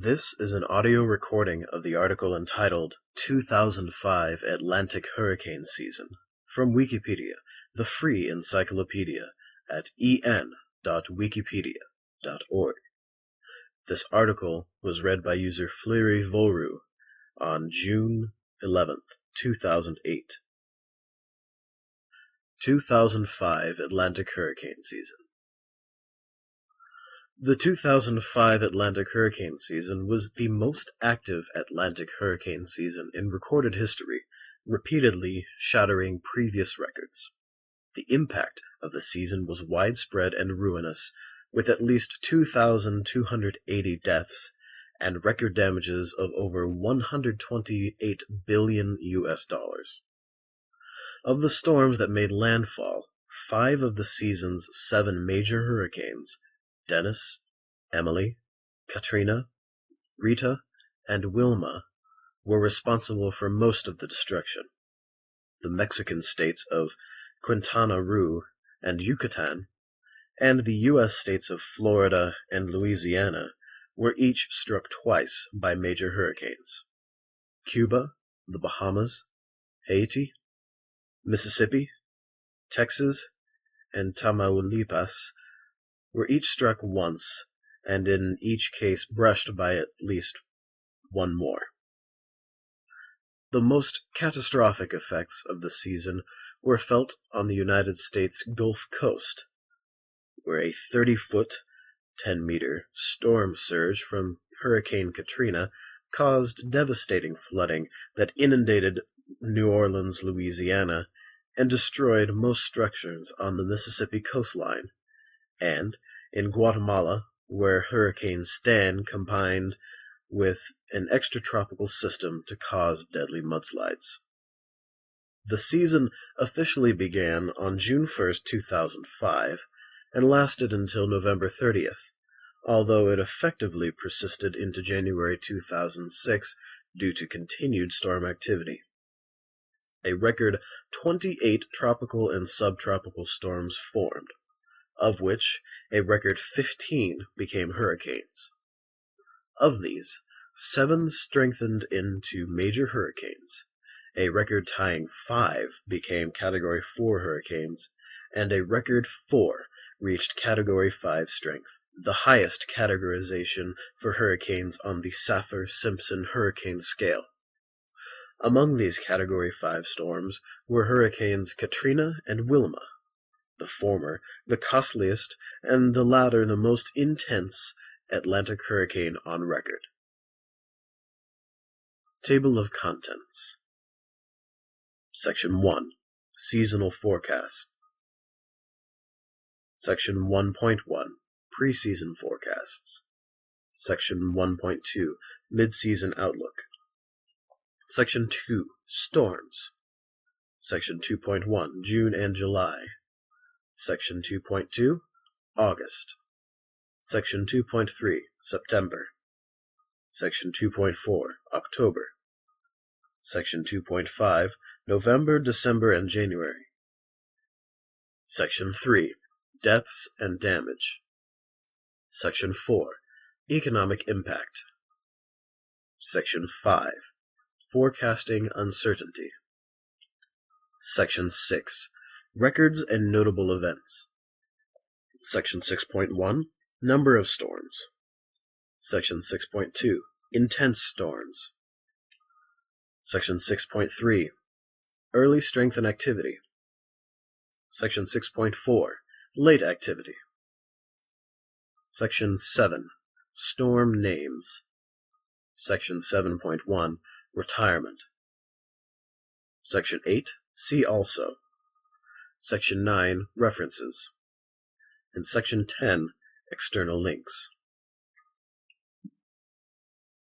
This is an audio recording of the article entitled 2005 Atlantic Hurricane Season from Wikipedia, the free encyclopedia at en.wikipedia.org. This article was read by user Fleary Volru on June 11th, 2008. 2005 Atlantic Hurricane Season. The 2005 Atlantic hurricane season was the most active Atlantic hurricane season in recorded history, repeatedly shattering previous records. The impact of the season was widespread and ruinous, with at least 2,280 deaths and record damages of over $128 billion. Of the storms that made landfall, 5 of the season's 7 major hurricanes, Dennis, Emily, Katrina, Rita, and Wilma, were responsible for most of the destruction. The Mexican states of Quintana Roo and Yucatan, and the U.S. states of Florida and Louisiana, were each struck twice by major hurricanes. Cuba, the Bahamas, Haiti, Mississippi, Texas, and Tamaulipas were each struck once, and in each case brushed by at least one more. The most catastrophic effects of the season were felt on the United States Gulf Coast, where a 30-foot, 10-meter storm surge from Hurricane Katrina caused devastating flooding that inundated New Orleans, Louisiana, and destroyed most structures on the Mississippi coastline, and in Guatemala, where Hurricane Stan combined with an extratropical system to cause deadly mudslides. The season officially began on June 1, 2005, and lasted until November 30th, although it effectively persisted into January 2006 due to continued storm activity. A record 28 tropical and subtropical storms formed, of which a record 15 became hurricanes. Of these, 7 strengthened into major hurricanes, a record-tying 5 became Category 4 hurricanes, and a record 4 reached Category 5 strength, the highest categorization for hurricanes on the Saffir-Simpson hurricane scale. Among these Category 5 storms were Hurricanes Katrina and Wilma, the former the costliest, and the latter the most intense Atlantic hurricane on record. Table of Contents. Section 1. Seasonal Forecasts. Section 1.1. Preseason Forecasts. Section 1.2. Mid-Season Outlook. Section 2. Storms. Section 2.1. June and July. Section 2.2, August. Section 2.3, September. Section 2.4, October. Section 2.5, November, December, and January. Section 3, Deaths and Damage. Section 4, Economic Impact. Section 5, Forecasting Uncertainty. Section 6, Records and Notable Events. Section 6.1, Number of Storms. Section 6.2, Intense Storms. Section 6.3, Early Strength and Activity. Section 6.4, Late Activity. Section 7, Storm Names. Section 7.1, Retirement. Section 8, See Also. Section 9, References, and Section 10, External Links.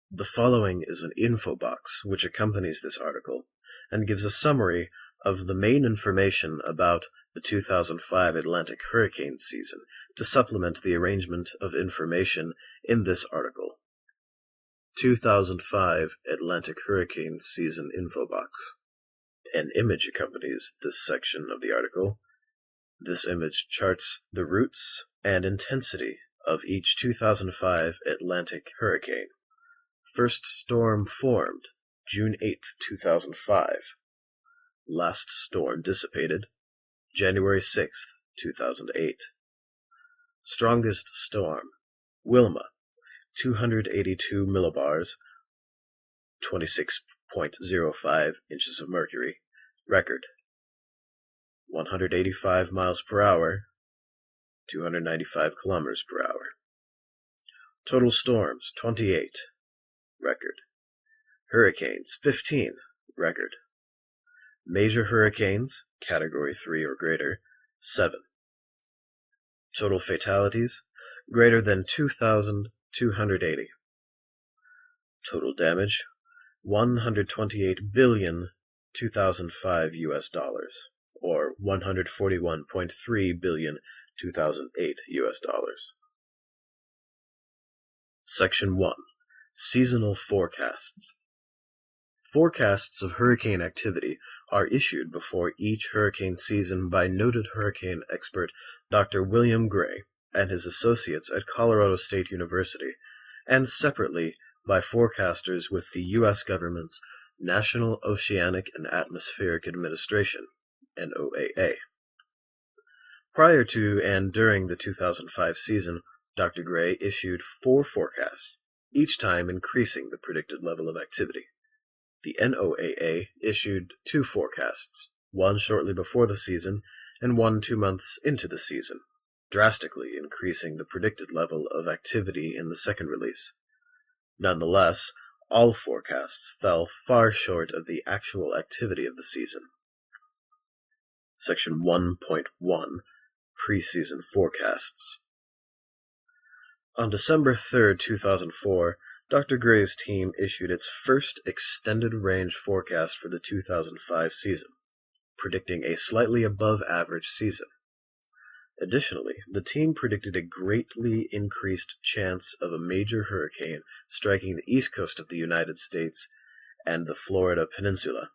The following is an info box which accompanies this article and gives a summary of the main information about the 2005 Atlantic hurricane season to supplement the arrangement of information in this article. 2005 Atlantic hurricane season info box. An image accompanies this section of the article. This image charts the routes and intensity of each 2005 Atlantic hurricane First storm formed, June 8, 2005. Last storm dissipated, January 6, 2008. Strongest storm, Wilma, 282 millibars, 26.05 inches of mercury, record. 185 miles per hour, 295 kilometers per hour. Total storms, 28, record. Hurricanes, 15, record. Major hurricanes, category 3 or greater, 7. Total fatalities, greater than 2,280. Total damage, 128 billion 2005 US dollars, or 141.3 billion 2008 US dollars. Section 1. Seasonal Forecasts. Forecasts of hurricane activity are issued before each hurricane season by noted hurricane expert Dr. William Gray and his associates at Colorado State University, and separately by forecasters with the U.S. government's National Oceanic and Atmospheric Administration, NOAA. Prior to and during the 2005 season, Dr. Gray issued 4 forecasts, each time increasing the predicted level of activity. The NOAA issued 2 forecasts, one shortly before the season and one 2 months into the season, drastically increasing the predicted level of activity in the second release. Nonetheless, all forecasts fell far short of the actual activity of the season. Section 1.1 Preseason Forecasts. On December 3, 2004, Dr. Gray's team issued its first extended-range forecast for the 2005 season, predicting a slightly above-average season. Additionally, the team predicted a greatly increased chance of a major hurricane striking the east coast of the United States and the Florida Peninsula.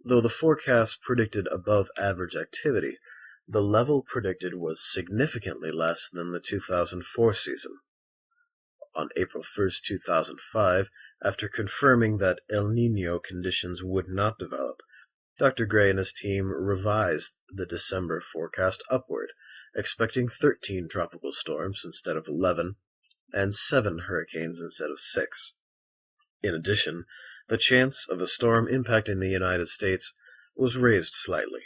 Though the forecast predicted above-average activity, the level predicted was significantly less than the 2004 season. On April 1, 2005, after confirming that El Niño conditions would not develop, Dr. Gray and his team revised the December forecast upward, expecting 13 tropical storms instead of 11, and 7 hurricanes instead of 6. In addition, the chance of a storm impacting the United States was raised slightly.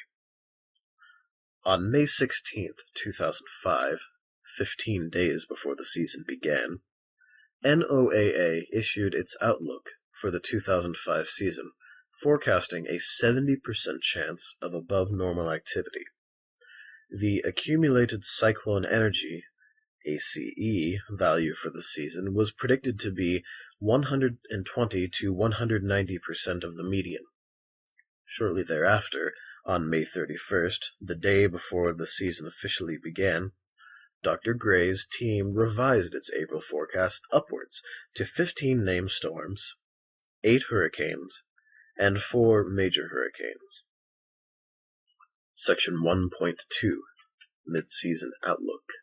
On May 16, 2005, 15 days before the season began, NOAA issued its outlook for the 2005 season, forecasting a 70% chance of above-normal activity. The accumulated cyclone energy, ACE, value for the season was predicted to be 120 to 190% of the median. Shortly thereafter, on May 31st, the day before the season officially began, Dr. Gray's team revised its April forecast upwards to 15 named storms, 8 hurricanes, and 4 major hurricanes. Section 1.2 Mid-Season Outlook.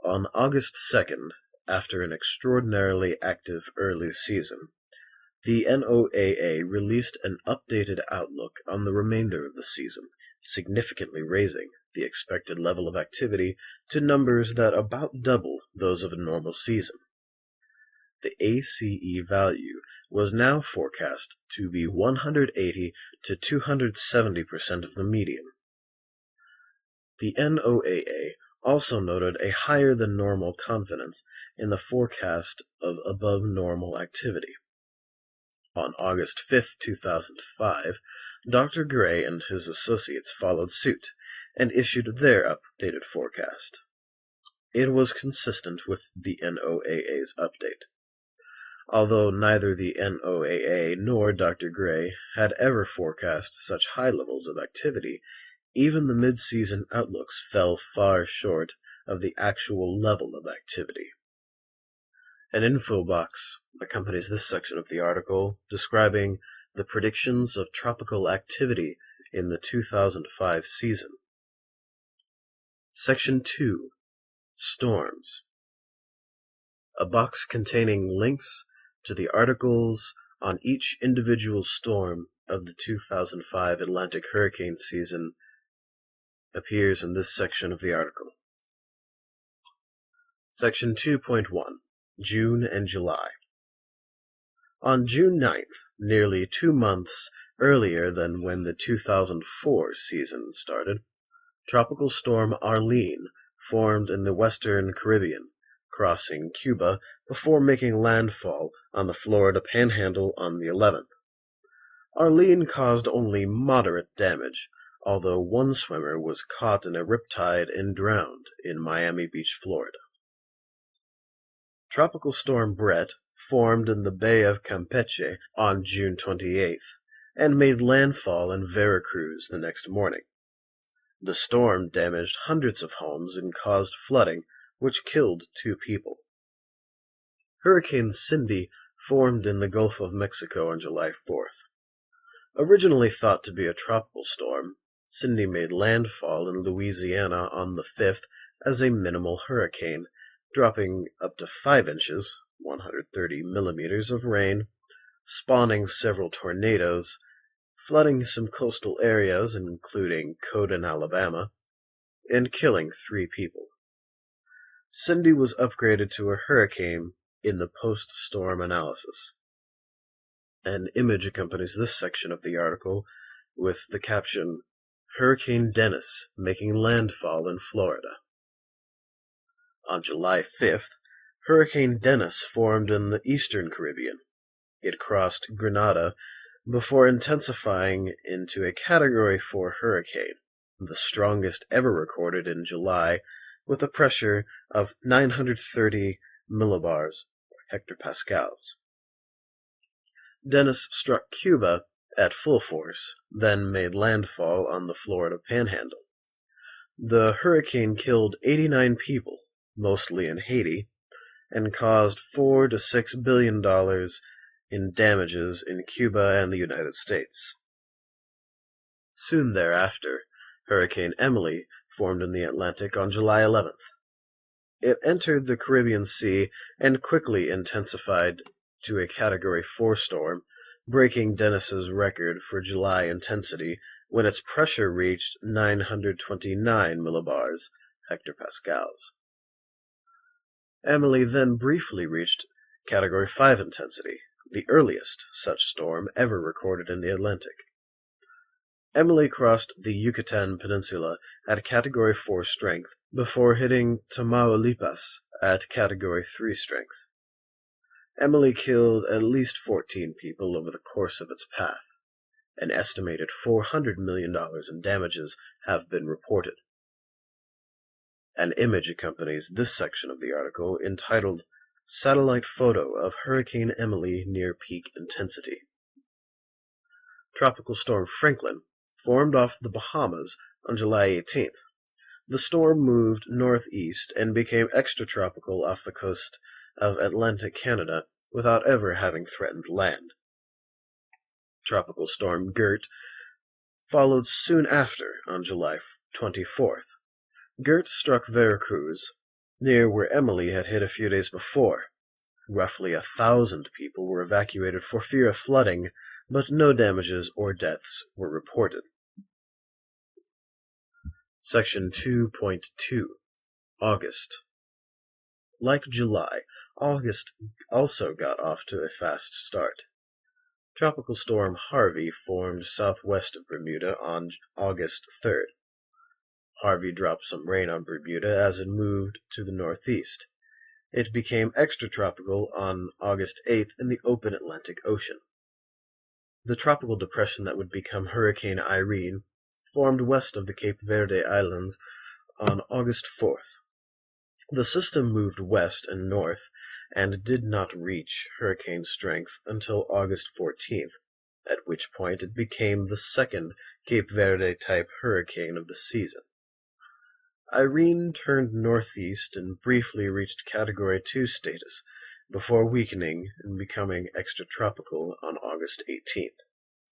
On August 2nd, after an extraordinarily active early season, the NOAA released an updated outlook on the remainder of the season, significantly raising the expected level of activity to numbers that about double those of a normal season. The ACE value was now forecast to be 180 to 270% of the median. The NOAA also noted a higher than normal confidence in the forecast of above normal activity. On August 5, 2005, Dr. Gray and his associates followed suit and issued their updated forecast. It was consistent with the NOAA's update. Although neither the NOAA nor Dr. Gray had ever forecast such high levels of activity, even the mid-season outlooks fell far short of the actual level of activity. An info box accompanies this section of the article describing the predictions of tropical activity in the 2005 season. Section 2. Storms. A box containing links to the articles on each individual storm of the 2005 Atlantic hurricane season appears in this section of the article. Section 2.1, June and July. On June 9th, nearly 2 months earlier than when the 2004 season started, Tropical Storm Arlene formed in the western Caribbean, crossing Cuba before making landfall on the Florida Panhandle on the 11th. Arlene caused only moderate damage, although one swimmer was caught in a riptide and drowned in Miami Beach, Florida. Tropical Storm Brett formed in the Bay of Campeche on June 28th and made landfall in Veracruz the next morning. The storm damaged hundreds of homes and caused flooding, which killed 2 people. Hurricane Cindy formed in the Gulf of Mexico on July 4th. Originally thought to be a tropical storm, Cindy made landfall in Louisiana on the 5th as a minimal hurricane, dropping up to 5 inches, 130 millimeters of rain, spawning several tornadoes, flooding some coastal areas, including Coden, Alabama, and killing 3 people. Cindy was upgraded to a hurricane in the post-storm analysis. An image accompanies this section of the article with the caption, Hurricane Dennis making landfall in Florida. On July 5th, Hurricane Dennis formed in the eastern Caribbean. It crossed Grenada before intensifying into a Category 4 hurricane, the strongest ever recorded in July, with a pressure of 930 millibars, or hectopascals. Dennis struck Cuba at full force, then made landfall on the Florida Panhandle. The hurricane killed 89 people, mostly in Haiti, and caused $4 to $6 billion in damages in Cuba and the United States. Soon thereafter, Hurricane Emily formed in the Atlantic on July 11th. It entered the Caribbean Sea and quickly intensified to a Category 4 storm, breaking Dennis's record for July intensity when its pressure reached 929 millibars, hectopascals. Emily then briefly reached Category 5 intensity, the earliest such storm ever recorded in the Atlantic. Emily crossed the Yucatan Peninsula at Category 4 strength before hitting Tamaulipas at Category 3 strength. Emily killed at least 14 people over the course of its path. An estimated $400 million in damages have been reported. An image accompanies this section of the article entitled Satellite Photo of Hurricane Emily Near Peak Intensity. Tropical Storm Franklin formed off the Bahamas on July 18th. The storm moved northeast and became extratropical off the coast of Atlantic Canada without ever having threatened land. Tropical Storm Gert followed soon after on July 24th. Gert struck Veracruz, near where Emily had hit a few days before. Roughly 1,000 people were evacuated for fear of flooding, but no damages or deaths were reported. Section 2.2, August. Like July, August also got off to a fast start. Tropical Storm Harvey formed southwest of Bermuda on August 3rd. Harvey dropped some rain on Bermuda as it moved to the northeast. It became extratropical on August 8th in the open Atlantic Ocean. The tropical depression that would become Hurricane Irene formed west of the Cape Verde Islands on August 4th. The system moved west and north and did not reach hurricane strength until August 14th, at which point it became the second Cape Verde-type hurricane of the season. Irene turned northeast and briefly reached Category 2 status before weakening and becoming extratropical on August 18th.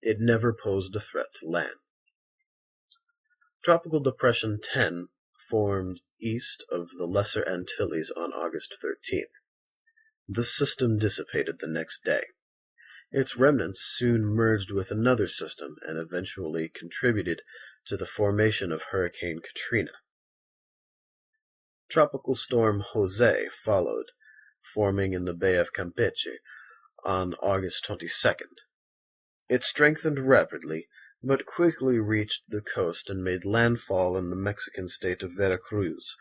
It never posed a threat to land. Tropical Depression 10 formed east of the Lesser Antilles on August 13th. The system dissipated the next day. Its remnants soon merged with another system and eventually contributed to the formation of Hurricane Katrina. Tropical storm Jose followed, forming in the Bay of Campeche on August 22nd. It strengthened rapidly, but quickly reached the coast and made landfall in the Mexican state of Veracruz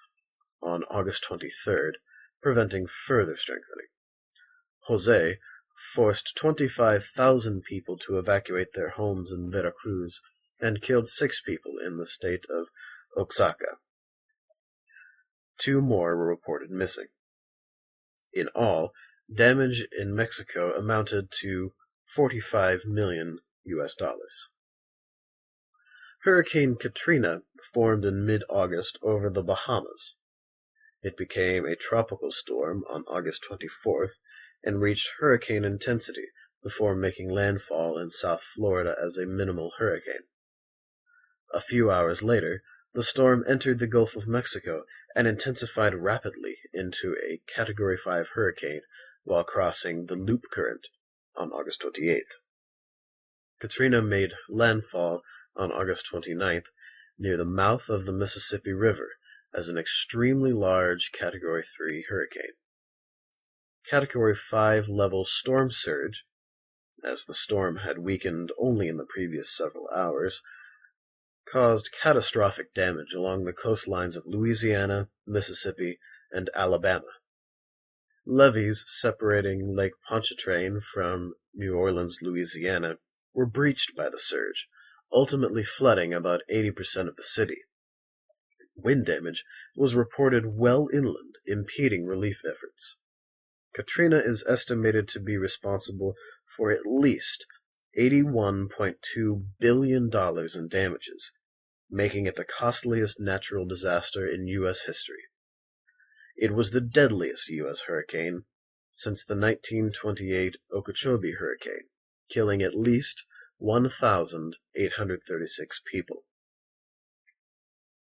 on August 23rd, preventing further strengthening. Jose forced 25,000 people to evacuate their homes in Veracruz and killed 6 people in the state of Oaxaca. 2 more were reported missing. In all, damage in Mexico amounted to $45 million. Hurricane Katrina formed in mid-August over the Bahamas. It became a tropical storm on August 24th and reached hurricane intensity before making landfall in South Florida as a minimal hurricane. A few hours later, the storm entered the Gulf of Mexico and intensified rapidly into a Category 5 hurricane while crossing the Loop Current on August 28th. Katrina made landfall on August 29th near the mouth of the Mississippi River as an extremely large Category 3 hurricane. Category 5 level storm surge, as the storm had weakened only in the previous several hours, caused catastrophic damage along the coastlines of Louisiana, Mississippi, and Alabama. Levees separating Lake Pontchartrain from New Orleans, Louisiana, were breached by the surge, ultimately flooding about 80% of the city. Wind damage was reported well inland, impeding relief efforts. Katrina is estimated to be responsible for at least $81.2 billion in damages, making it the costliest natural disaster in U.S. history. It was the deadliest U.S. hurricane since the 1928 Okeechobee hurricane, killing at least 1,836 people.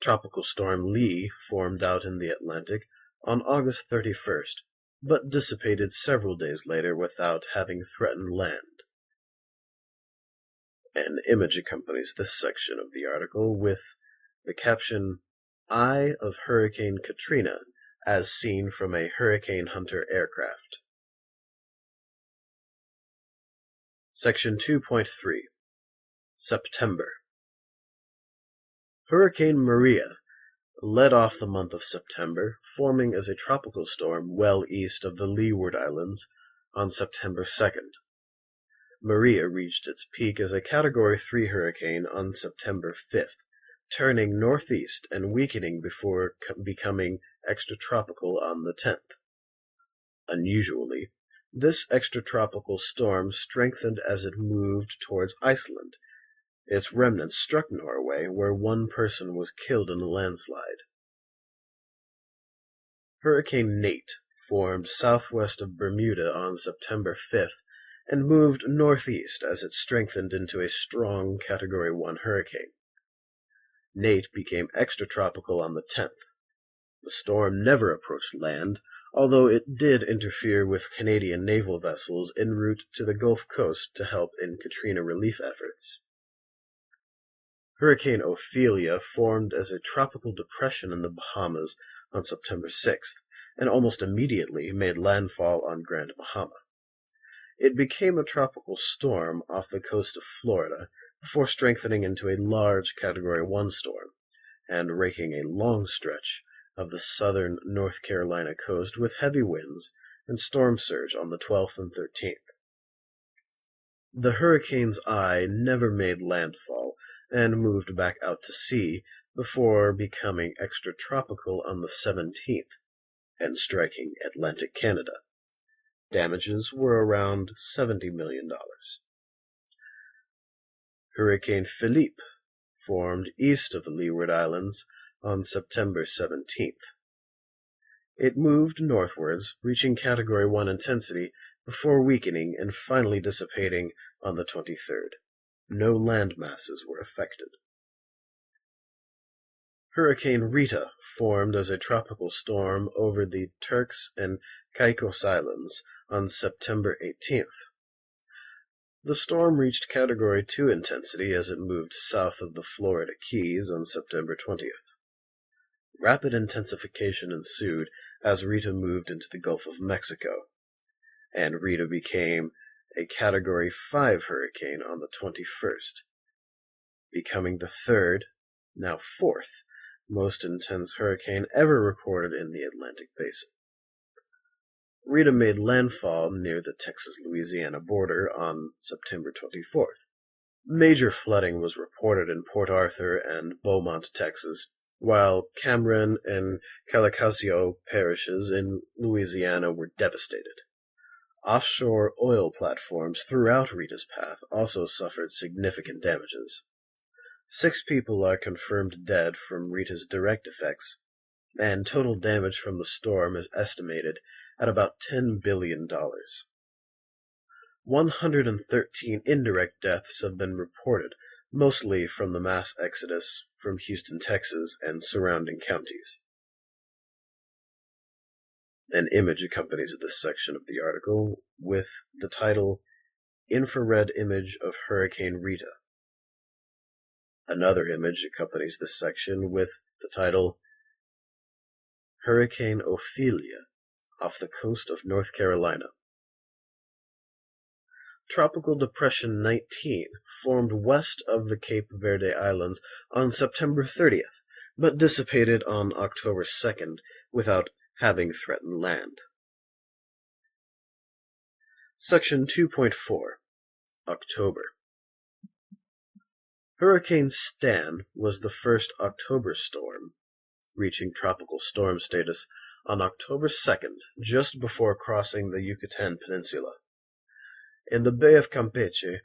Tropical Storm Lee formed out in the Atlantic on August 31st, but dissipated several days later without having threatened land. An image accompanies this section of the article with the caption, "Eye of Hurricane Katrina as seen from a Hurricane Hunter aircraft." Section 2.3. September. Hurricane Maria led off the month of September, forming as a tropical storm well east of the Leeward Islands on September 2nd. Maria reached its peak as a Category 3 hurricane on September 5th, turning northeast and weakening before becoming extratropical on the 10th. Unusually, this extratropical storm strengthened as it moved towards Iceland. Its remnants struck Norway, where 1 person was killed in a landslide. Hurricane Nate formed southwest of Bermuda on September 5th and moved northeast as it strengthened into a strong Category 1 hurricane. Nate became extratropical on the 10th. The storm never approached land, although it did interfere with Canadian naval vessels en route to the Gulf Coast to help in Katrina relief efforts. Hurricane Ophelia formed as a tropical depression in the Bahamas on September 6th, and almost immediately made landfall on Grand Bahama. It became a tropical storm off the coast of Florida before strengthening into a large Category 1 storm, and raking a long stretch of the southern North Carolina coast with heavy winds and storm surge on the 12th and 13th. The hurricane's eye never made landfall and moved back out to sea before becoming extratropical on the 17th and striking Atlantic Canada. Damages were around $70 million. Hurricane Philippe formed east of the Leeward Islands on September 17th. It moved northwards, reaching Category 1 intensity before weakening and finally dissipating on the 23rd. No land masses were affected. Hurricane Rita formed as a tropical storm over the Turks and Caicos Islands on September 18th. The storm reached Category 2 intensity as it moved south of the Florida Keys on September 20th. Rapid intensification ensued as Rita moved into the Gulf of Mexico, and Rita became a Category 5 hurricane on the 21st, becoming the third, now fourth, most intense hurricane ever recorded in the Atlantic Basin. Rita made landfall near the Texas-Louisiana border on September 24th. Major flooding was reported in Port Arthur and Beaumont, Texas, while Cameron and Calacasio parishes in Louisiana were devastated. Offshore oil platforms throughout Rita's path also suffered significant damages. 6 people are confirmed dead from Rita's direct effects, and total damage from the storm is estimated at about $10 billion. 113 indirect deaths have been reported, mostly from the mass exodus from Houston, Texas, and surrounding counties. An image accompanies this section of the article with the title, Infrared Image of Hurricane Rita. Another image accompanies this section with the title, Hurricane Ophelia, off the coast of North Carolina. Tropical Depression 19 formed west of the Cape Verde Islands on September 30th, but dissipated on October 2nd without having threatened land. Section 2.4, October. Hurricane Stan was the first October storm, reaching tropical storm status on October 2nd, just before crossing the Yucatan Peninsula. In the Bay of Campeche,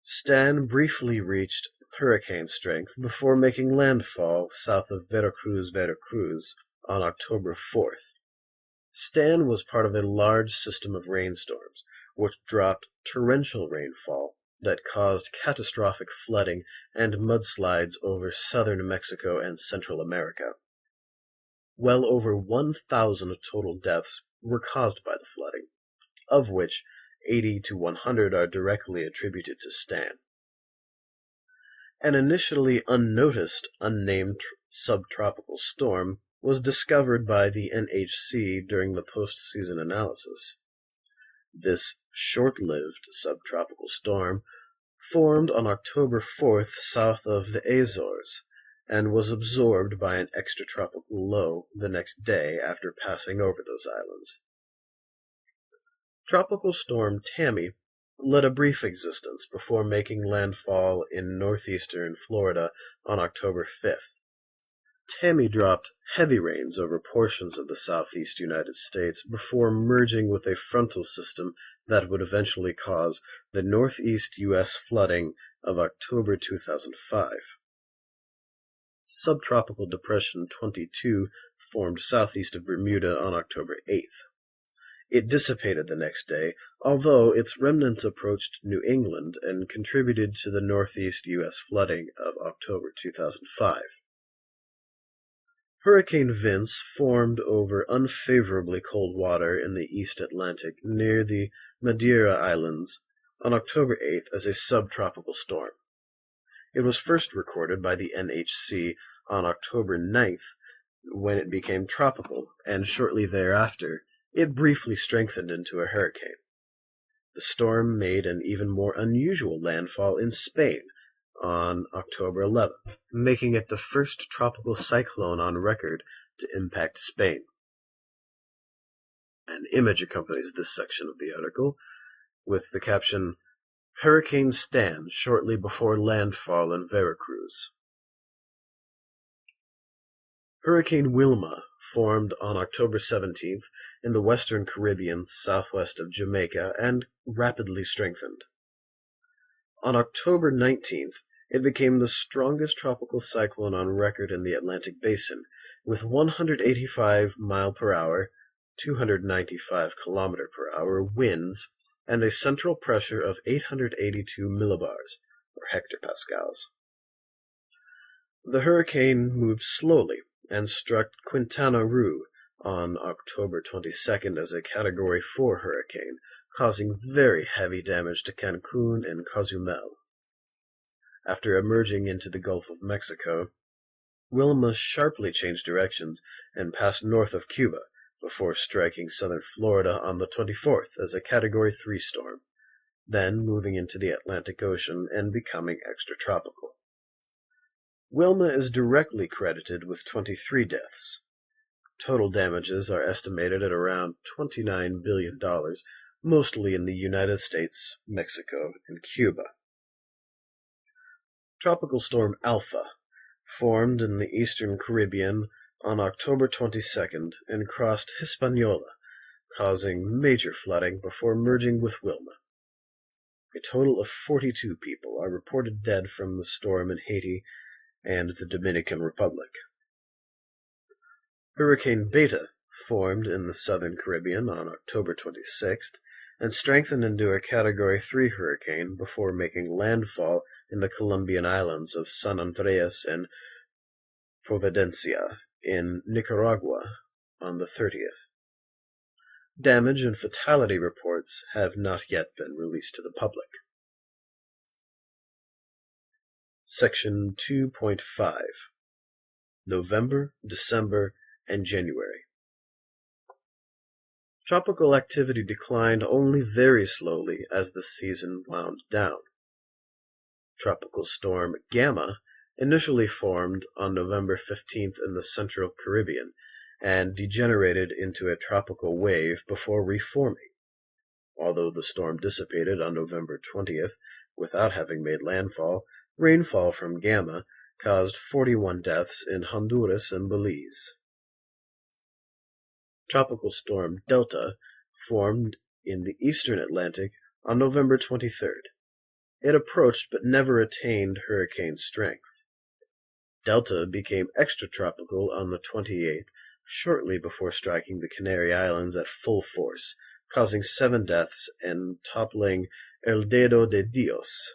Stan briefly reached hurricane strength before making landfall south of Veracruz on October 4th. Stan was part of a large system of rainstorms, which dropped torrential rainfall that caused catastrophic flooding and mudslides over southern Mexico and Central America. Well over 1,000 total deaths were caused by the flooding, of which 80 to 100 are directly attributed to Stan. An initially unnoticed, unnamed subtropical storm was discovered by the NHC during the post-season analysis. This short-lived subtropical storm formed on October 4th south of the Azores, and was absorbed by an extratropical low the next day after passing over those islands. Tropical storm Tammy led a brief existence before making landfall in northeastern Florida on October 5th. Tammy dropped heavy rains over portions of the southeast United States before merging with a frontal system that would eventually cause the northeast U.S. flooding of October 2005. Subtropical Depression 22 formed southeast of Bermuda on October 8th. It dissipated the next day, although its remnants approached New England and contributed to the northeast U.S. flooding of October 2005. Hurricane Vince formed over unfavorably cold water in the East Atlantic near the Madeira Islands on October 8th as a subtropical storm. It was first recorded by the NHC on October 9th when it became tropical, and shortly thereafter it briefly strengthened into a hurricane. The storm made an even more unusual landfall in Spain on October 11th, making it the first tropical cyclone on record to impact Spain. An image accompanies this section of the article, with the caption, Hurricane Stan shortly before landfall in Veracruz. Hurricane Wilma formed on October 17th in the western Caribbean southwest of Jamaica and rapidly strengthened. On October 19th, it became the strongest tropical cyclone on record in the Atlantic Basin, with 185 mile per hour, 295 kilometer per hour winds and a central pressure of 882 millibars, or hectopascals. The hurricane moved slowly and struck Quintana Roo on October 22nd as a Category 4 hurricane, causing very heavy damage to Cancun and Cozumel. After emerging into the Gulf of Mexico, Wilma sharply changed directions and passed north of Cuba before striking southern Florida on the 24th as a Category 3 storm, then moving into the Atlantic Ocean and becoming extratropical. Wilma is directly credited with 23 deaths. Total damages are estimated at around $29 billion, mostly in the United States, Mexico, and Cuba. Tropical Storm Alpha formed in the eastern Caribbean on October 22nd and crossed Hispaniola, causing major flooding before merging with Wilma. A total of 42 people are reported dead from the storm in Haiti and the Dominican Republic. Hurricane Beta formed in the southern Caribbean on October 26th and strengthened into a Category 3 hurricane before making landfall in the Colombian islands of San Andreas and Providencia in Nicaragua on the 30th. Damage and fatality reports have not yet been released to the public. Section 2.5 November, December, and January. Tropical activity declined only very slowly as the season wound down. Tropical Storm Gamma initially formed on November 15th in the Central Caribbean and degenerated into a tropical wave before reforming. Although the storm dissipated on November 20th without having made landfall, rainfall from Gamma caused 41 deaths in Honduras and Belize. Tropical Storm Delta formed in the eastern Atlantic on November 23rd. It approached but never attained hurricane strength. Delta became extratropical on the 28th, shortly before striking the Canary Islands at full force, causing 7 deaths and toppling El Dedo de Dios,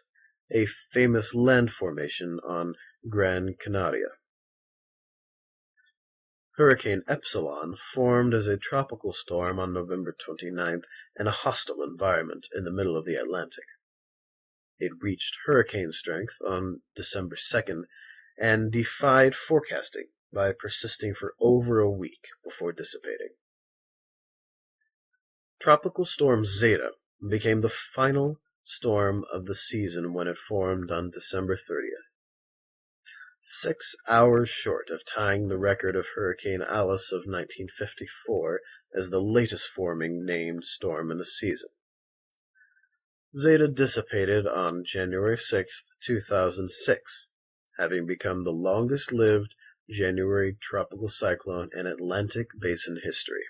a famous land formation on Gran Canaria. Hurricane Epsilon formed as a tropical storm on November 29th in a hostile environment in the middle of the Atlantic. It reached hurricane strength on December 2nd and defied forecasting by persisting for over a week before dissipating. Tropical Storm Zeta became the final storm of the season when it formed on December 30th. 6 hours short of tying the record of Hurricane Alice of 1954 as the latest forming named storm in the season. Zeta dissipated on January 6, 2006, having become the longest-lived January tropical cyclone in Atlantic Basin history.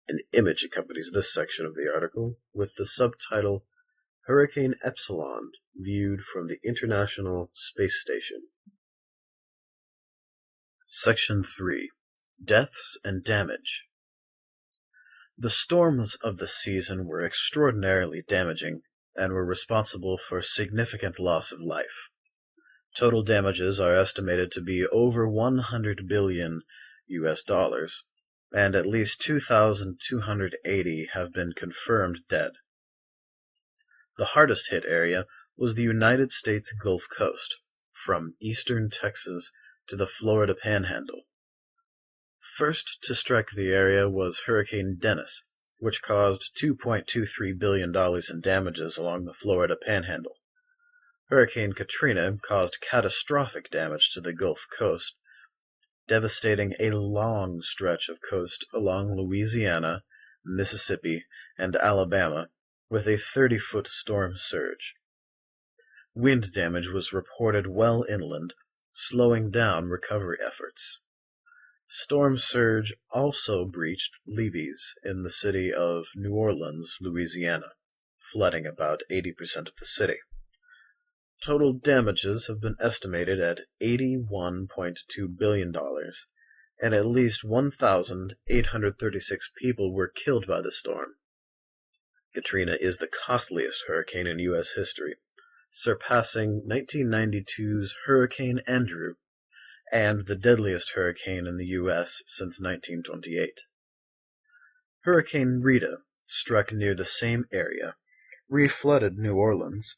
An image accompanies this section of the article with the subtitle Hurricane Epsilon viewed from the International Space Station. Section 3. Deaths and Damage. The storms of the season were extraordinarily damaging and were responsible for significant loss of life. Total damages are estimated to be over $100 billion, and at least 2,280 have been confirmed dead. The hardest hit area was the United States Gulf Coast, from eastern Texas to the Florida Panhandle. First to strike the area was Hurricane Dennis, which caused $2.23 billion in damages along the Florida Panhandle. Hurricane Katrina caused catastrophic damage to the Gulf Coast, devastating a long stretch of coast along Louisiana, Mississippi, and Alabama, with a 30-foot storm surge. Wind damage was reported well inland, slowing down recovery efforts. Storm surge also breached levees in the city of New Orleans, Louisiana, flooding about 80% of the city. Total damages have been estimated at $81.2 billion, and at least 1,836 people were killed by the storm. Katrina is the costliest hurricane in U.S. history, surpassing 1992's Hurricane Andrew and the deadliest hurricane in the U.S. since 1928. Hurricane Rita struck near the same area, reflooded New Orleans,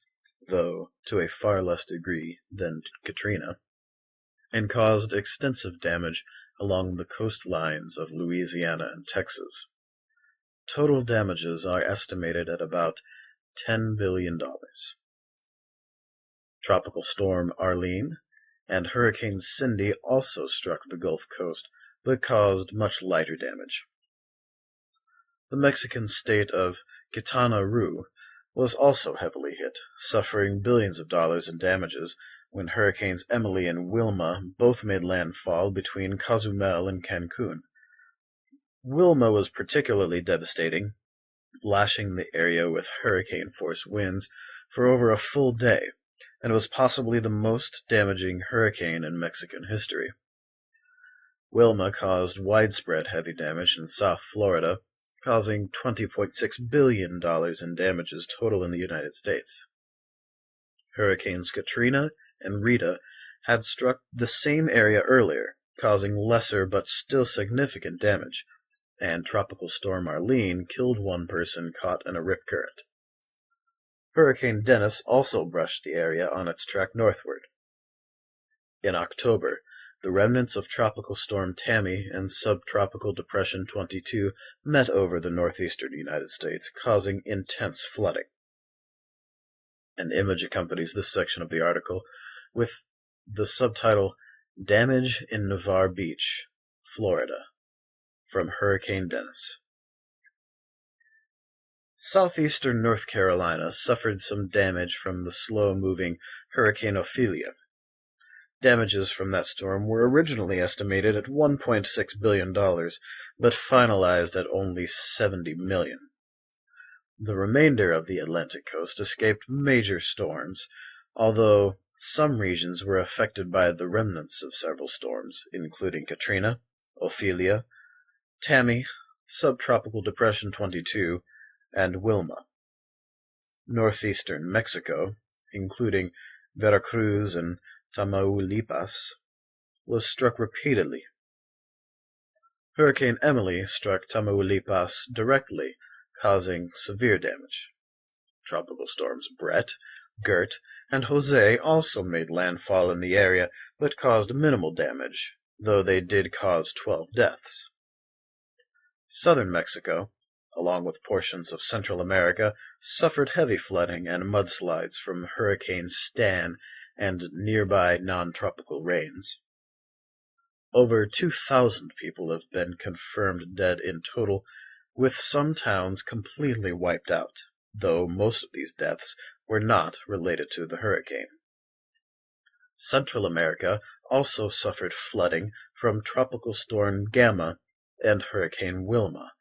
though to a far less degree than Katrina, and caused extensive damage along the coastlines of Louisiana and Texas. Total damages are estimated at about $10 billion. Tropical Storm Arlene and Hurricane Cindy also struck the Gulf Coast, but caused much lighter damage. The Mexican state of Quintana Roo was also heavily hit, suffering billions of dollars in damages when Hurricanes Emily and Wilma both made landfall between Cozumel and Cancun. Wilma was particularly devastating, lashing the area with hurricane-force winds for over a full day, and was possibly the most damaging hurricane in Mexican history. Wilma caused widespread heavy damage in South Florida, causing $20.6 billion in damages total in the United States. Hurricanes Katrina and Rita had struck the same area earlier, causing lesser but still significant damage, and Tropical Storm Arlene killed one person caught in a rip current. Hurricane Dennis also brushed the area on its track northward. In October, the remnants of Tropical Storm Tammy and Subtropical Depression 22 met over the northeastern United States, causing intense flooding. An image accompanies this section of the article with the subtitle, Damage in Navarre Beach, Florida, from Hurricane Dennis. Southeastern North Carolina suffered some damage from the slow-moving Hurricane Ophelia. Damages from that storm were originally estimated at $1.6 billion, but finalized at only $70 million. The remainder of the Atlantic coast escaped major storms, although some regions were affected by the remnants of several storms, including Katrina, Ophelia, Tammy, Subtropical Depression 22, and Wilma. Northeastern Mexico, including Veracruz and Tamaulipas, was struck repeatedly. Hurricane Emily struck Tamaulipas directly, causing severe damage. Tropical storms Brett, Gert, and Jose also made landfall in the area, but caused minimal damage, though they did cause 12 deaths. Southern Mexico, along with portions of Central America, suffered heavy flooding and mudslides from Hurricane Stan and nearby non-tropical rains. Over 2,000 people have been confirmed dead in total, with some towns completely wiped out, though most of these deaths were not related to the hurricane. Central America also suffered flooding from Tropical Storm Gamma and Hurricane Wilma,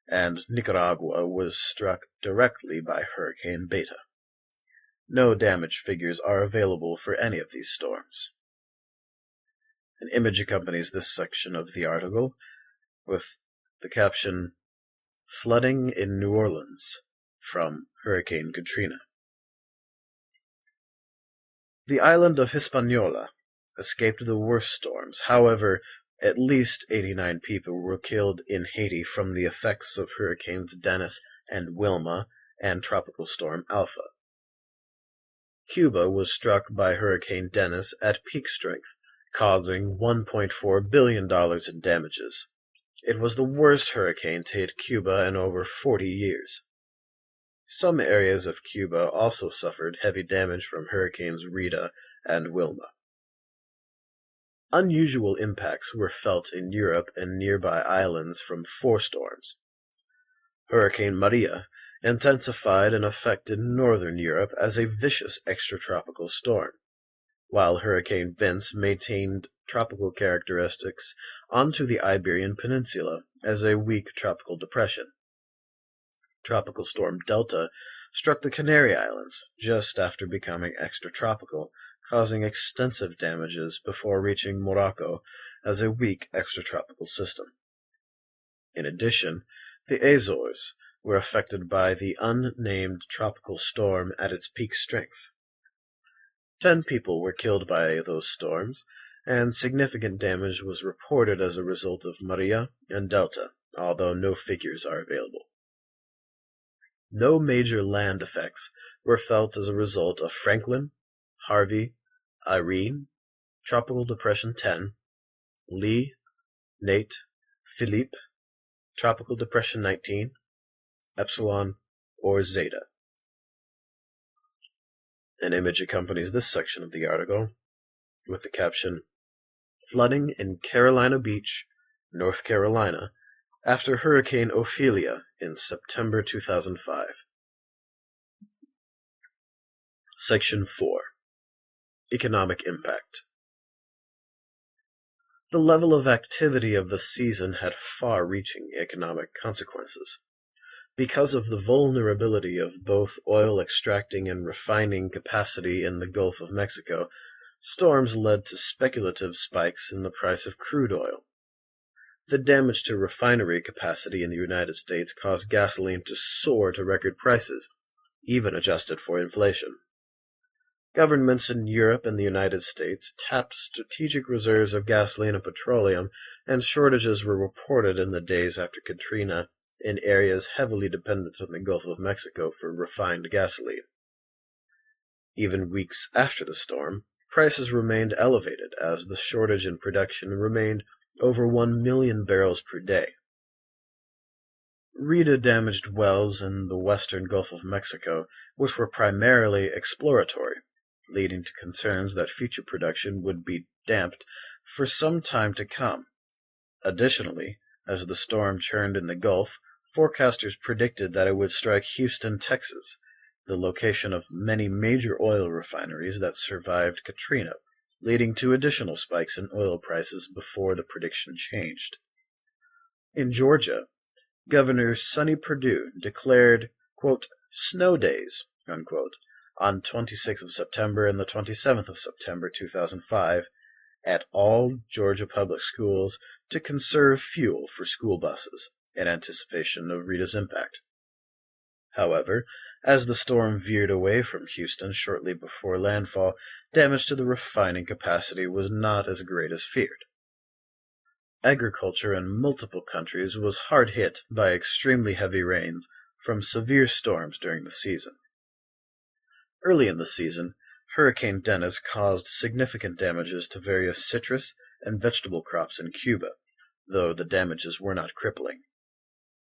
and Nicaragua was struck directly by Hurricane Beta. No damage figures are available for any of these storms. An image accompanies this section of the article with the caption, Flooding in New Orleans, from Hurricane Katrina. The island of Hispaniola escaped the worst storms. However, at least 89 people were killed in Haiti from the effects of Hurricanes Dennis and Wilma and Tropical Storm Alpha. Cuba was struck by Hurricane Dennis at peak strength, causing $1.4 billion in damages. It was the worst hurricane to hit Cuba in over 40 years. Some areas of Cuba also suffered heavy damage from Hurricanes Rita and Wilma. Unusual impacts were felt in Europe and nearby islands from 4 storms. Hurricane Maria intensified and affected northern Europe as a vicious extratropical storm, while Hurricane Vince maintained tropical characteristics onto the Iberian Peninsula as a weak tropical depression. Tropical Storm Delta struck the Canary Islands just after becoming extratropical, causing extensive damages before reaching Morocco as a weak extratropical system. In addition, the Azores were affected by the unnamed tropical storm at its peak strength. 10 people were killed by those storms, and significant damage was reported as a result of Maria and Delta, although no figures are available. No major land effects were felt as a result of Franklin, Harvey, Irene, Tropical Depression 10, Lee, Nate, Philippe, Tropical Depression 19, Epsilon, or Zeta. An image accompanies this section of the article with the caption, "Flooding in Carolina Beach, North Carolina, after Hurricane Ophelia in September 2005. Section 4. Economic Impact. The level of activity of the season had far-reaching economic consequences. Because of the vulnerability of both oil extracting and refining capacity in the Gulf of Mexico, storms led to speculative spikes in the price of crude oil. The damage to refinery capacity in the United States caused gasoline to soar to record prices, even adjusted for inflation. Governments in Europe and the United States tapped strategic reserves of gasoline and petroleum, and shortages were reported in the days after Katrina in areas heavily dependent on the Gulf of Mexico for refined gasoline. Even weeks after the storm, prices remained elevated as the shortage in production remained over 1 million barrels per day. Rita damaged wells in the western Gulf of Mexico, which were primarily exploratory, leading to concerns that future production would be damped for some time to come. Additionally, as the storm churned in the Gulf, forecasters predicted that it would strike Houston, Texas, the location of many major oil refineries that survived Katrina, leading to additional spikes in oil prices before the prediction changed. In Georgia, Governor Sonny Perdue declared, quote, "snow days," unquote, on 26th of September and the 27th of September 2005 at all Georgia public schools to conserve fuel for school buses in anticipation of Rita's impact. However, as the storm veered away from Houston shortly before landfall, damage to the refining capacity was not as great as feared. Agriculture in multiple countries was hard hit by extremely heavy rains from severe storms during the season. Early in the season, Hurricane Dennis caused significant damages to various citrus and vegetable crops in Cuba, though the damages were not crippling.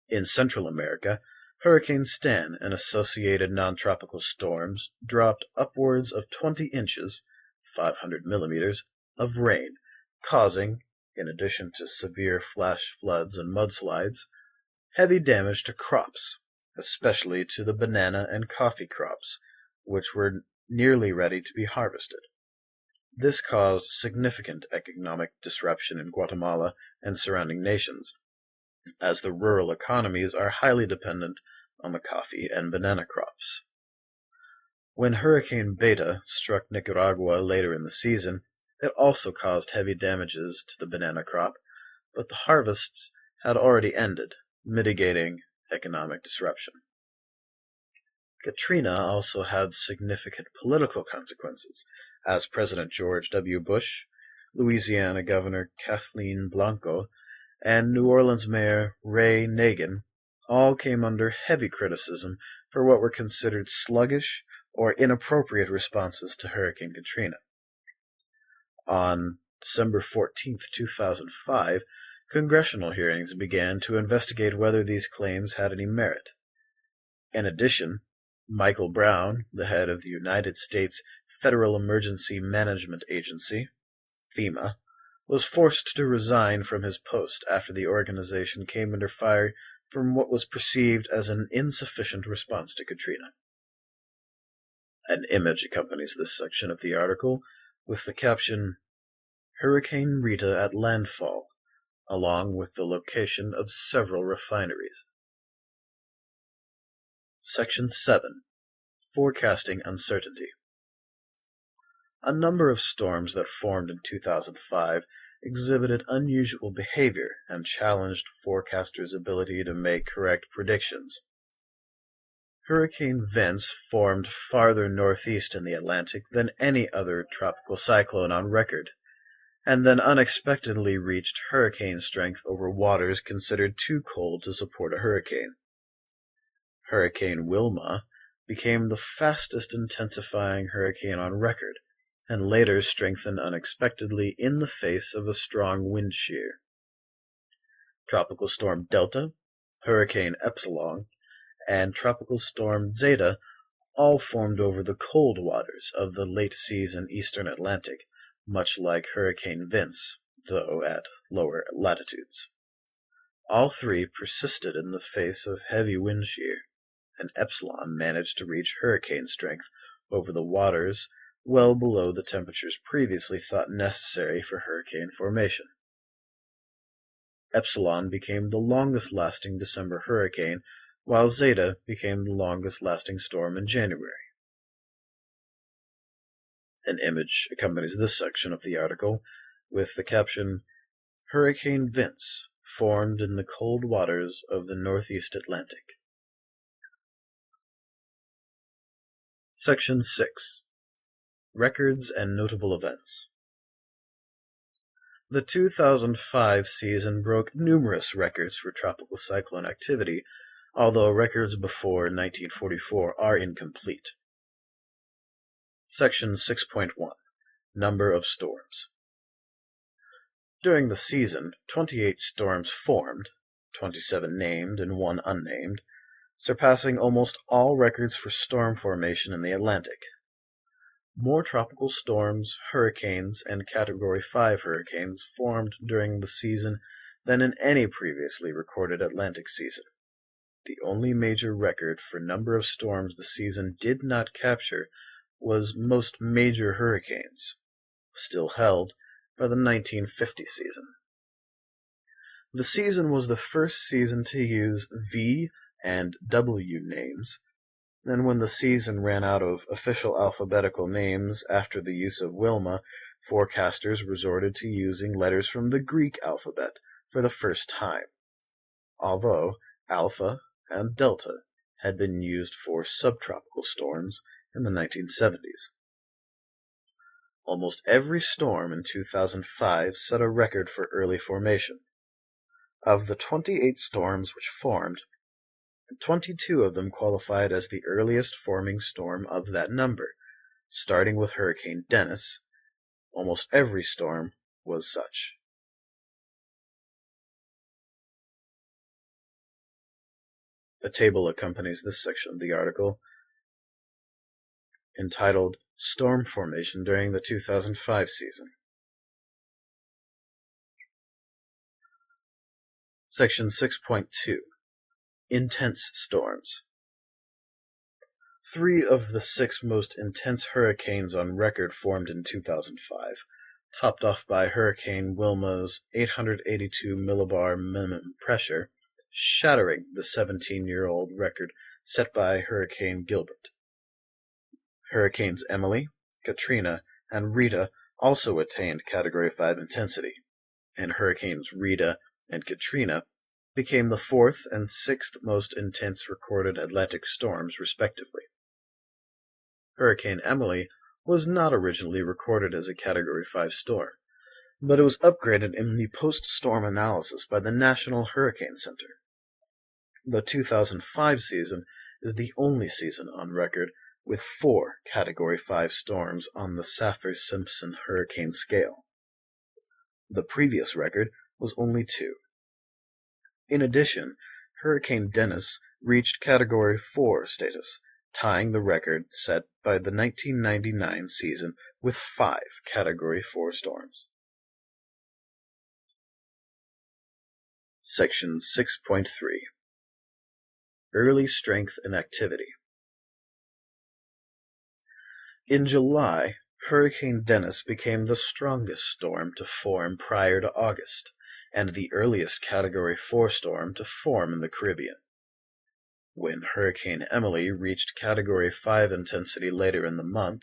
In Central America, Hurricane Stan and associated non-tropical storms dropped upwards of 20 inches, 500 millimeters, of rain, causing, in addition to severe flash floods and mudslides, heavy damage to crops, especially to the banana and coffee crops, which were nearly ready to be harvested. This caused significant economic disruption in Guatemala and surrounding nations, as the rural economies are highly dependent on the coffee and banana crops. When Hurricane Beta struck Nicaragua later in the season, it also caused heavy damages to the banana crop, but the harvests had already ended, mitigating economic disruption. Katrina also had significant political consequences, as President George W. Bush, Louisiana Governor Kathleen Blanco, and New Orleans Mayor Ray Nagin all came under heavy criticism for what were considered sluggish or inappropriate responses to Hurricane Katrina. On December 14, 2005, congressional hearings began to investigate whether these claims had any merit. In addition, Michael Brown, the head of the United States Federal Emergency Management Agency, FEMA, was forced to resign from his post after the organization came under fire from what was perceived as an insufficient response to Katrina. An image accompanies this section of the article with the caption, "Hurricane Rita at landfall," along with the location of several refineries. Section 7. Forecasting Uncertainty. A number of storms that formed in 2005 exhibited unusual behavior and challenged forecasters' ability to make correct predictions. Hurricane Vince formed farther northeast in the Atlantic than any other tropical cyclone on record, and then unexpectedly reached hurricane strength over waters considered too cold to support a hurricane. Hurricane Wilma became the fastest intensifying hurricane on record, and later strengthened unexpectedly in the face of a strong wind shear. Tropical Storm Delta, Hurricane Epsilon, and Tropical Storm Zeta all formed over the cold waters of the late-season eastern Atlantic, much like Hurricane Vince, though at lower latitudes. All three persisted in the face of heavy wind shear, and Epsilon managed to reach hurricane strength over the waters well below the temperatures previously thought necessary for hurricane formation. Epsilon became the longest-lasting December hurricane, while Zeta became the longest-lasting storm in January. An image accompanies this section of the article with the caption, "Hurricane Vince formed in the cold waters of the Northeast Atlantic." Section 6. Records and Notable Events. The 2005 season broke numerous records for tropical cyclone activity, although records before 1944 are incomplete. Section 6.1. Number of storms. During the season, 28 storms formed, 27 named and 1 unnamed, surpassing almost all records for storm formation in the Atlantic. More tropical storms, hurricanes, and Category 5 hurricanes formed during the season than in any previously recorded Atlantic season. The only major record for number of storms the season did not capture was most major hurricanes, still held by the 1950 season. The season was the first season to use V and W names, and when the season ran out of official alphabetical names after the use of Wilma, forecasters resorted to using letters from the Greek alphabet for the first time, although Alpha and Delta had been used for subtropical storms in the 1970s. Almost every storm in 2005 set a record for early formation. Of the 28 storms which formed, 22 of them qualified as the earliest forming storm of that number, starting with Hurricane Dennis. Almost every storm was such. A table accompanies this section of the article, entitled Storm Formation During the 2005 Season. Section 6.2. Intense Storms. 3 of the 6 most intense hurricanes on record formed in 2005, topped off by Hurricane Wilma's 882 millibar minimum pressure, shattering the 17-year-old record set by Hurricane Gilbert. Hurricanes Emily, Katrina, and Rita also attained Category 5 intensity, and Hurricanes Rita and Katrina became the 4th and 6th most intense recorded Atlantic storms, respectively. Hurricane Emily was not originally recorded as a Category 5 storm, but it was upgraded in the post-storm analysis by the National Hurricane Center. The 2005 season is the only season on record with 4 Category 5 storms on the Saffir-Simpson hurricane scale. The previous record was only 2. In addition, Hurricane Dennis reached Category 4 status, tying the record set by the 1999 season with 5 Category 4 storms. Section 6.3. Early Strength and Activity. In July, Hurricane Dennis became the strongest storm to form prior to August, and the earliest Category 4 storm to form in the Caribbean. When Hurricane Emily reached Category 5 intensity later in the month,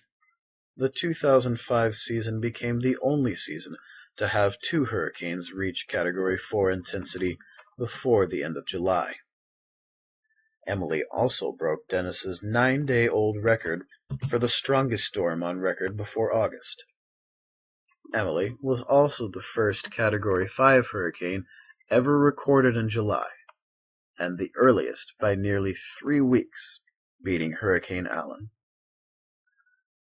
the 2005 season became the only season to have 2 hurricanes reach Category 4 intensity before the end of July. Emily also broke Dennis's 9-day-old record for the strongest storm on record before August. Emily was also the first Category 5 hurricane ever recorded in July, and the earliest by nearly 3 weeks, beating Hurricane Allen.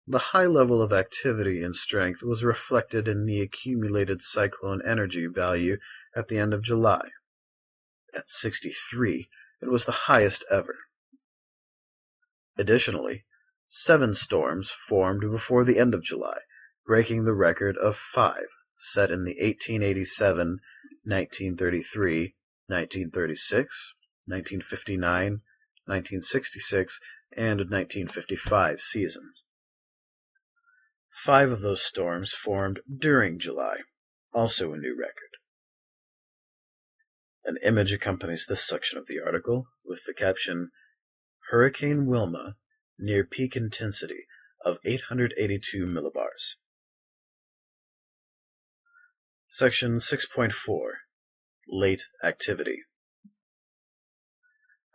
The high level of activity and strength was reflected in the accumulated cyclone energy value at the end of July. At 63, it was the highest ever. Additionally, 7 storms formed before the end of July, breaking the record of 5 set in the 1887, 1933, 1936, 1959, 1966, and 1955 seasons. 5 of those storms formed during July, also a new record. An image accompanies this section of the article with the caption, Hurricane Wilma near peak intensity of 882 millibars. Section 6.4, Late Activity.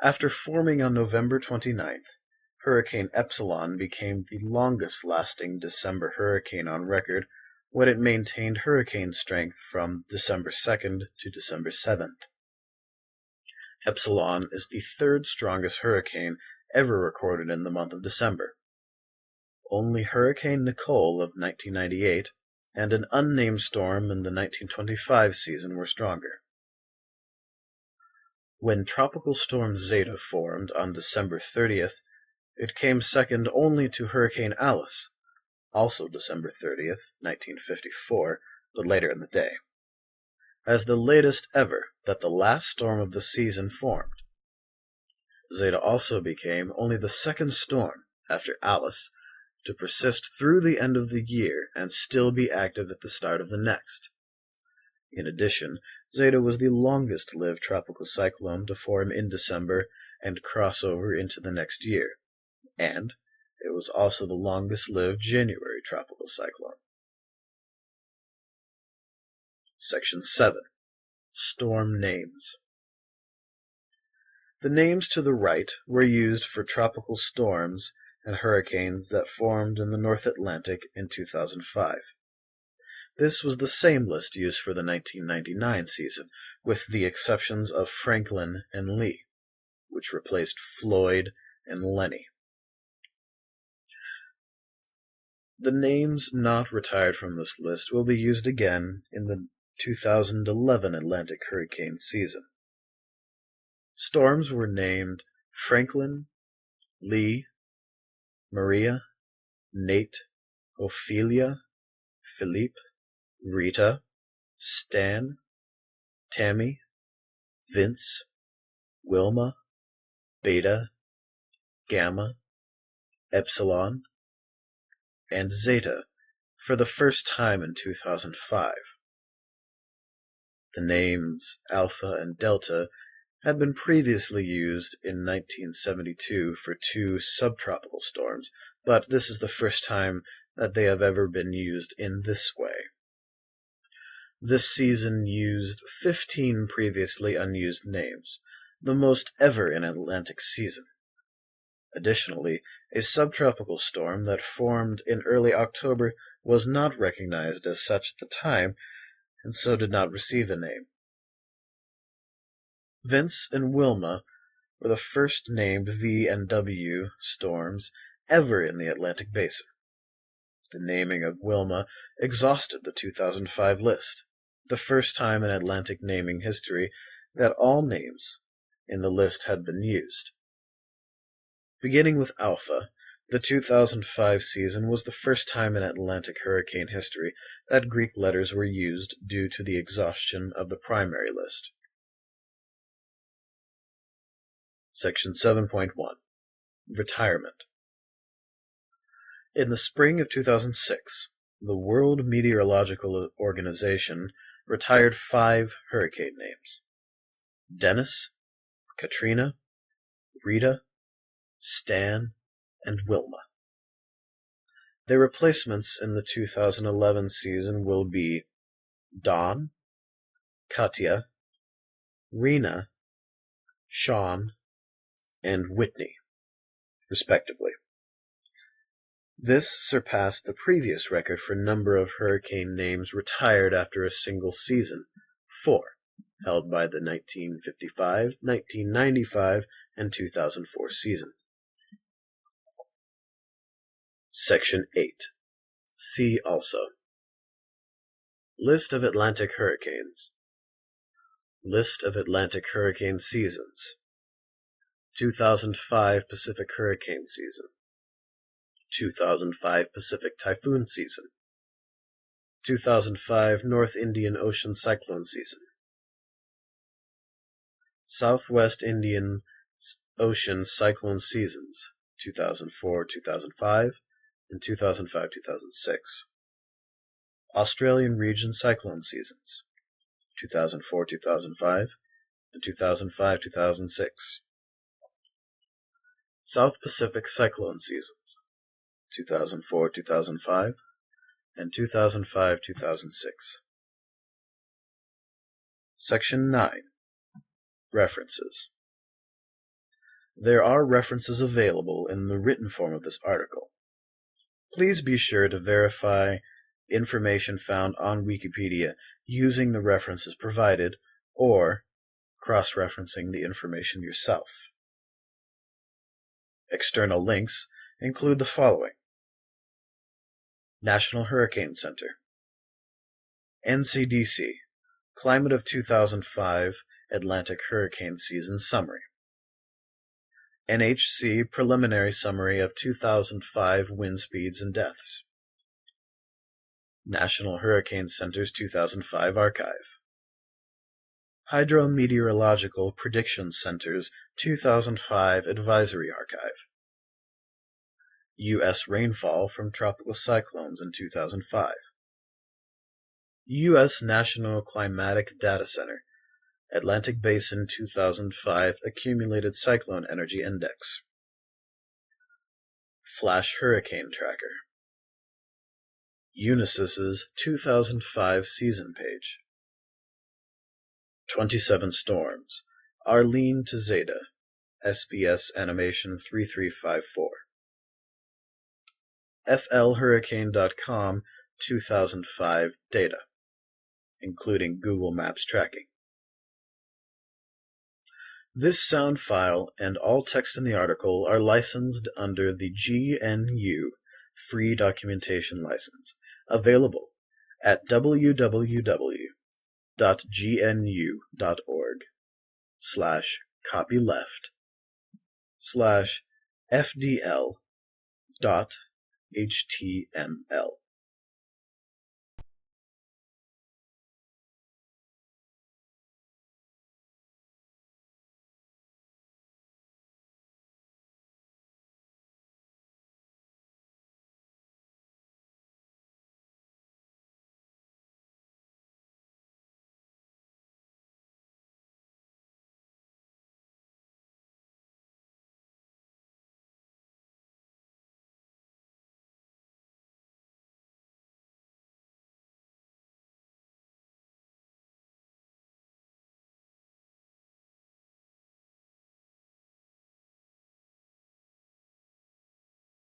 After forming on November 29th, Hurricane Epsilon became the longest-lasting December hurricane on record when it maintained hurricane strength from December 2nd to December 7th. Epsilon is the 3rd strongest hurricane ever recorded in the month of December. Only Hurricane Nicole of 1998 and an unnamed storm in the 1925 season were stronger. When Tropical Storm Zeta formed on December 30th, it came second only to Hurricane Alice, also December 30th, 1954, but later in the day, as the latest ever that the last storm of the season formed. Zeta also became only the 2nd storm, after Alice, to persist through the end of the year and still be active at the start of the next. In addition, Zeta was the longest-lived tropical cyclone to form in December and cross over into the next year, and it was also the longest-lived January tropical cyclone. Section 7. Storm Names. The names to the right were used for tropical storms and hurricanes that formed in the North Atlantic in 2005. This was the same list used for the 1999 season, with the exceptions of Franklin and Lee, which replaced Floyd and Lenny. The names not retired from this list will be used again in the 2011 Atlantic hurricane season. Storms were named Franklin, Lee, Maria, Nate, Ophelia, Philippe, Rita, Stan, Tammy, Vince, Wilma, Beta, Gamma, Epsilon, and Zeta for the first time in 2005. The names Alpha and Delta had been previously used in 1972 for 2 subtropical storms, but this is the first time that they have ever been used in this way. This season used 15 previously unused names, the most ever in an Atlantic season. Additionally, a subtropical storm that formed in early October was not recognized as such at the time, and so did not receive a name. Vince and Wilma were the first named V and W storms ever in the Atlantic Basin. The naming of Wilma exhausted the 2005 list, the first time in Atlantic naming history that all names in the list had been used. Beginning with Alpha, the 2005 season was the first time in Atlantic hurricane history that Greek letters were used due to the exhaustion of the primary list. Section 7.1. Retirement. In the spring of 2006, the World Meteorological Organization retired 5 hurricane names: Dennis, Katrina, Rita, Stan, and Wilma. Their replacements in the 2011 season will be Dawn, Katya, Rena, Sean, and Whitney, respectively. This surpassed the previous record for number of hurricane names retired after a single season, 4, held by the 1955, 1995, and 2004 season. Section 8. See also. List of Atlantic hurricanes. List of Atlantic hurricane seasons. 2005 Pacific hurricane season. 2005 Pacific typhoon season. 2005 North Indian Ocean cyclone season. Southwest Indian Ocean cyclone seasons, 2004-2005 and 2005-2006. Australian region cyclone seasons, 2004-2005 and 2005-2006. South Pacific cyclone seasons, 2004-2005 and 2005-2006. Section 9. References. There are references available in the written form of this article. Please be sure to verify information found on Wikipedia using the references provided or cross-referencing the information yourself. External links include the following: National Hurricane Center, NCDC, Climate of 2005 Atlantic Hurricane Season Summary, NHC Preliminary Summary of 2005 Wind Speeds and Deaths, National Hurricane Center's 2005 Archive, Hydrometeorological Prediction Center's 2005 Advisory Archive, U.S. rainfall from tropical cyclones in 2005, U.S. National Climatic Data Center, Atlantic Basin 2005 Accumulated Cyclone Energy Index, Flash Hurricane Tracker, Unisys's 2005 season page, 27 storms, Arlene to Zeta, SBS Animation 3354, flhurricane.com 2005 data, including Google Maps tracking. This sound file and all text in the article are licensed under the GNU Free Documentation License, available at www.gnu.org/copyleft/fdl.html.